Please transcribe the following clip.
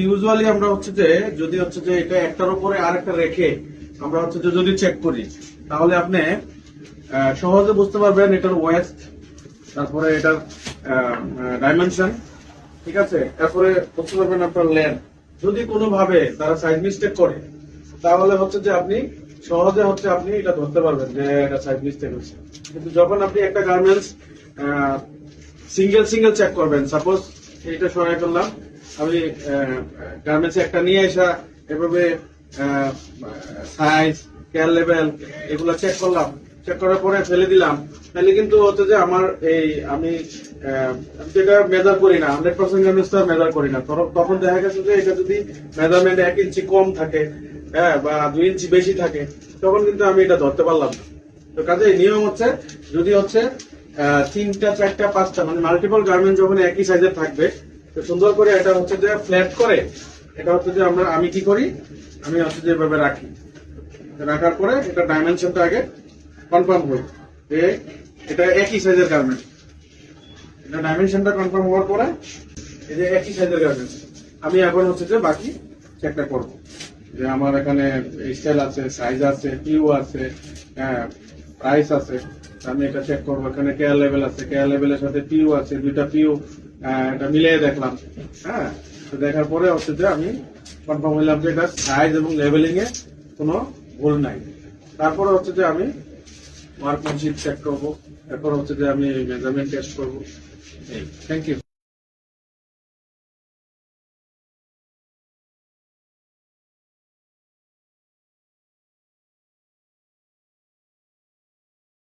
Usually আমরা হচ্ছে যে যদি হচ্ছে যে এটা একটার উপরে আরেকটা রেখে আমরা হচ্ছে যে যদি চেক করি তাহলে আপনি সহজে বুঝতে পারবেন এটার ওয়েস্ট, তারপরে এটার ডাইমেনশন, ঠিক আছে, তারপরে বুঝতে পারবেন আপনার লেন্থ। যদি কোনোভাবে তারা সাইজ মিস্টেক করে তাহলে হচ্ছে যে আপনি সহজে হচ্ছে আপনি এটা ধরতে পারবেন যে এটা সাইজ মিস্টেক হচ্ছে। কিন্তু যখন আপনি একটা গার্মেন্টস সিঙ্গেল সিঙ্গেল চেক করবেন, সাপোজ এইটা সরাই করলাম আমি গার্মেন্টস একটা নিয়ে আসা এভাবে সাইজ কেয়ার লেভেল এগুলো চেক করলাম, চেক করার পরে ফেলে দিলাম, তাহলে কিন্তু হচ্ছে যে আমার এই আমি যেটা মেজার করি না 100% গার্মেন্টস মেজার করি না, তখন দেখা গেছে যে এটা যদি মেজারমেন্ট 1 ইঞ্চি কম থাকে, হ্যাঁ, বা 2 ইঞ্চি বেশি থাকে, তখন কিন্তু আমি এটা ধরতে পারলাম না। তো কাজে নিয়ম হচ্ছে যদি হচ্ছে 3টা 4টা 5টা মানে মাল্টিপল গার্মেন্ট যখন একই সাইজের থাকবে, তো সুন্দর করে এটা হচ্ছে যে ফ্ল্যাট করে এটা হচ্ছে যে আমি কি করি, আমি হচ্ছে যে এভাবে রাখি, রাখার পরে এটা ডাইমেনশনটা আগে কনফার্ম হই যে এটা একই সাইজের গার্মেন্ট। এটা ডাইমেনশনটা কনফার্ম হওয়ার পরে এই যে একই সাইজের গার্মেন্ট আমি এখন হচ্ছে যে বাকি চেকটা করবো যে আমার এখানে স্টাইল আছে, সাইজ আছে, পিউ আছে, প্রাইস আছে, আমি এটা চেক করবো। এখানে কেয়ার লেভেল আছে, কেয়ার লেভেলের সাথে পিউ আছে, দুইটা পিউ এটা মিলিয়ে দেখলাম, হ্যাঁ, তো দেখার পরে হচ্ছে যে আমি কনফার্ম হইলাম যে এটা সাইজ এবং লেভেলিং এ কোনো ভুল নাই। তারপরে হচ্ছে যে আমি ওয়ার্কম্যানশিপ চেক করবো, এরপর হচ্ছে যে আমি মেজারমেন্ট টেস্ট করবো। Thank you.